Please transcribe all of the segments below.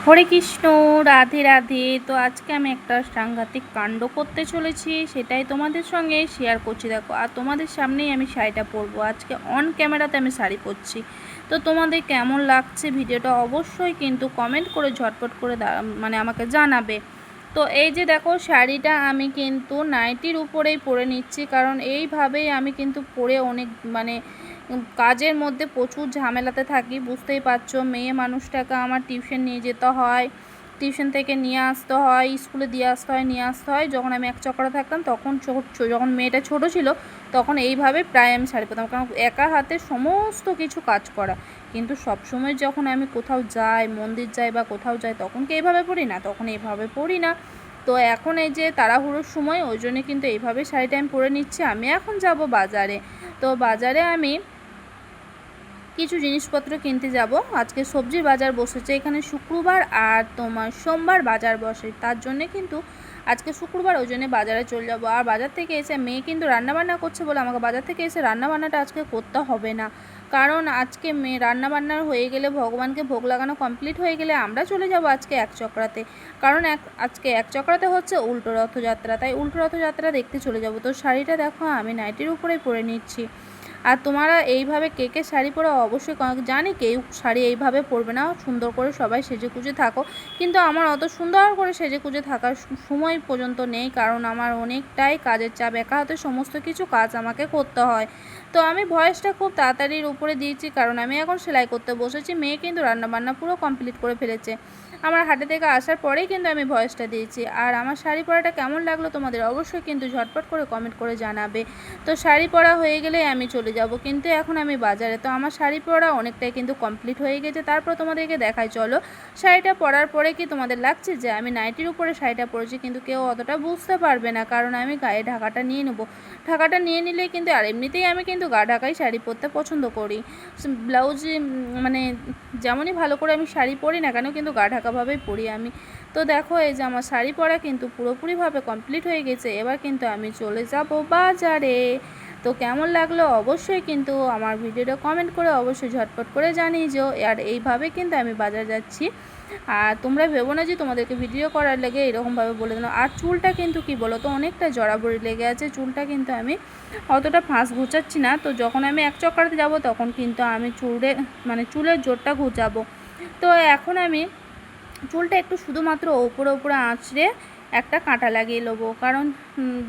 হরে কৃষ্ণ, রাধে রাধে। তো আজকে আমি একটা সাংঘাতিক কাণ্ড করতে চলেছি, সেটাই তোমাদের সঙ্গে শেয়ার করছি। দেখো, আর তোমাদের সামনেই আমি শাড়িটা পরবো। আজকে অন ক্যামেরাতে আমি শাড়ি পরছি। তো তোমাদের কেমন লাগছে ভিডিওটা অবশ্যই কিন্তু কমেন্ট করে ঝটপট করে আমাকে জানাবে। তো এই যে দেখো, শাড়িটা আমি কিন্তু নাইটির উপরেই পরে নিচ্ছি, কারণ এইভাবেই আমি কিন্তু পরে অনেক কাজের মধ্যে প্রচুর ঝামেলাতে থাকি। বুঝতেই পারছো, মেয়ে মানুষটাকে আমার টিউশন নিয়ে যেতে হয়, টিউশন থেকে নিয়ে আসতে হয়, স্কুলে দিয়ে আসতে হয়, নিয়ে আসতে হয়। যখন আমি এক চক্করে থাকতাম তখন যখন মেয়েটা ছোট ছিল তখন এইভাবে প্রায় আমি শাড়ি পরতাম, কারণ একা হাতে সমস্ত কিছু কাজ করা। কিন্তু সবসময় যখন আমি কোথাও যাই, মন্দির যাই বা কোথাও যাই, তখন কি এইভাবে পরি না? তখন এইভাবে পরি না। তো এখন এই যে তাড়াহুড়োর সময়, ওই জন্যে কিন্তু এইভাবে শাড়িটা আমি পরে নিচ্ছি। আমি এখন যাব বাজারে। তো বাজারে আমি কিছু জিনিসপত্র কিনতে যাব। আজকে সবজির বাজার বসেছে এখানে শুক্রবার, আর তোমার সোমবার বাজার বসে। তার জন্যে কিন্তু আজকে শুক্রবার, ওই জন্য বাজারে চলে যাব। আর বাজার থেকে এসে মেয়ে কিন্তু রান্নাবান্না করছে বলে আমাকে বাজার থেকে এসে রান্নাবান্নাটা আজকে করতে হবে না, কারণ আজকে মেয়ে রান্নাবান্নার হয়ে গেলে, ভগবানকে ভোগ লাগানো কমপ্লিট হয়ে গেলে আমরা চলে যাব আজকে এক চক্রাতে। কারণ আজকে এক চক্রাতে হচ্ছে উল্টো রথযাত্রা, তাই উল্টো রথযাত্রা দেখতে চলে যাব। তো শাড়িটা দেখো আমি নাইটির উপরেই পরে নিচ্ছি। আর তোমরা এইভাবে কে কে শাড়ি পরো অবশ্যই জানি কেউ শাড়ি এইভাবে পরবে না, সুন্দর করে সবাই সেজে কুজে থাকো। কিন্তু আমার অত সুন্দর করে সেজে কুজে থাকার সময় পর্যন্ত নেই, কারণ আমার অনেকটাই কাজের চাপ, একা হাতে সমস্ত কিছু কাজ আমাকে করতে হয়। তো আমি ভয়েসটা খুব তাড়াতাড়ির উপরে দিয়েছি, কারণ আমি এখন সেলাই করতে বসেছি। মেয়ে কিন্তু রান্নাবান্না পুরো কমপ্লিট করে ফেলেছে। আমার হাটে থেকে আসার পরেই কিন্তু আমি ভয়েসটা দিয়েছি। আর আমার শাড়ি পরাটা কেমন লাগলো তোমাদের অবশ্যই কিন্তু ঝটপট করে কমেন্ট করে জানাবে। তো শাড়ি পরা হয়ে গেলে আমি চলে যাব, কিন্তু এখন আমি বাজারে। তো আমার শাড়ি পরা অনেকটাই কিন্তু কমপ্লিট হয়ে গেছে। তারপর তোমাদেরকে দেখাই, চলো। শাড়িটা পরার পরে কি তোমাদের লাগছে যে আমি নাইটির উপরে শাড়িটা পরেছি? কিন্তু কেউ অতটা বুঝতে পারবে না, কারণ আমি গায়ে ঢাকাটা নিয়ে নেবো। ঢাকাটা নিয়ে নিলে কিন্তু, আর এমনিতেই আমি কিন্তু গা ঢাকাই শাড়ি পরতে পছন্দ করি। ব্লাউজ যেমনই ভালো করে আমি শাড়ি পরি না কেন, কিন্তু গা ঢাকাভাবেই পরি আমি। তো দেখো, এই যে আমার শাড়ি পরা কিন্তু পুরোপুরিভাবে কমপ্লিট হয়ে গেছে। এবার কিন্তু আমি চলে যাব বাজারে। তো কেমন লাগলো অবশ্যই কিন্তু আমার ভিডিওটা কমেন্ট করে অবশ্যই ঝটপট করে জানিয়ে যাও। আর এইভাবে কিন্তু আমি বাজার যাচ্ছি। আর তোমরা ভেবো না যে তোমাদেরকে ভিডিও করার লেগে এরকমভাবে বলে দিলাম। আর চুলটা কিন্তু কি বলো তো, অনেকটা জড়াবড়ি লেগে আছে। চুলটা কিন্তু আমি অতটা ফাঁস ঘুচাচ্ছি না। তো যখন আমি এক চক্করতে যাব তখন কিন্তু আমি চুলের জোরটা ঘুচাবো। তো এখন আমি চুলটা একটু শুধুমাত্র ওপরে ওপরে আঁচড়ে একটা কাঁটা লাগিয়ে নেবো, কারণ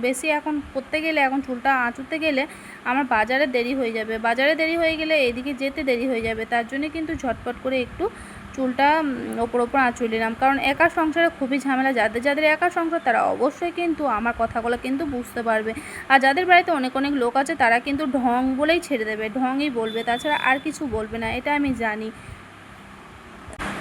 বেশি এখন করতে গেলে, এখন চুলটা আঁচড়তে গেলে আমার বাজারে দেরি হয়ে যাবে। বাজারে দেরি হয়ে গেলে এদিকে যেতে দেরি হয়ে যাবে। তার জন্য কিন্তু ঝটপট করে একটু চুলটা ওপর ওপর আঁচড়ে নিলাম, কারণ একা সংসারে খুবই ঝামেলা। যাদের যাদের একা সংসার তারা অবশ্যই কিন্তু আমার কথাগুলো কিন্তু বুঝতে পারবে। আর যাদের বাড়িতে অনেক অনেক লোক আছে তারা কিন্তু ঢং বলেই ছেড়ে দেবে, ঢংই বলবে, তাছাড়া আর কিছু বলবে না, এটা আমি জানি।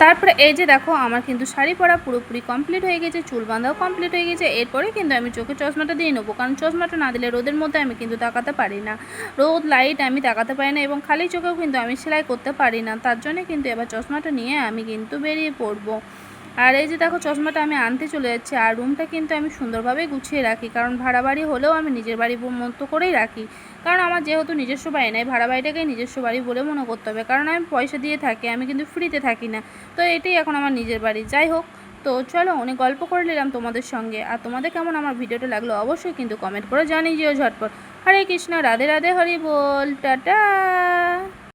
তারপরে এই যে দেখো, আমার কিন্তু শাড়ি পরা পুরোপুরি কমপ্লিট হয়ে গেছে, চুল বাঁধাও কমপ্লিট হয়ে গেছে। এরপরে কিন্তু আমি চোখে চশমাটা দিয়ে নেবো, কারণ চশমাটা না দিলে রোদের মধ্যে আমি কিন্তু তাকাতে পারি না। রোদ লাইট আমি তাকাতে পারি না, এবং খালি চোখেও কিন্তু আমি সেলাই করতে পারি না। তার জন্য কিন্তু এবার চশমাটা নিয়ে আমি কিন্তু বেরিয়ে পড়বো। আর এই যে দেখো, চশমাটা আমি আনতে চলে যাচ্ছি। আর রুমটা কিন্তু আমি সুন্দরভাবে গুছিয়ে রাখি, কারণ ভাড়া বাড়ি হলেও আমি নিজের বাড়ির মতো করেই রাখি। কারণ আমার যেহেতু নিজস্ব বাড়ি নেই, ভাড়া বাড়িটাকেই নিজস্ব বাড়ি বলে মনে করতে হবে, কারণ আমি পয়সা দিয়ে থাকি, আমি কিন্তু ফ্রিতে থাকি না। তো এটাই এখন আমার নিজের বাড়ি। যাই হোক, তো চলো, অনেক গল্প করে নিলাম তোমাদের সঙ্গে। আর তোমাদের কেমন আমার ভিডিওটা লাগলো অবশ্যই কিন্তু কমেন্ট করে জানিয়ে যেও ঝটপট। হরে কৃষ্ণ, রাধে রাধে, হরি বল, টাটা।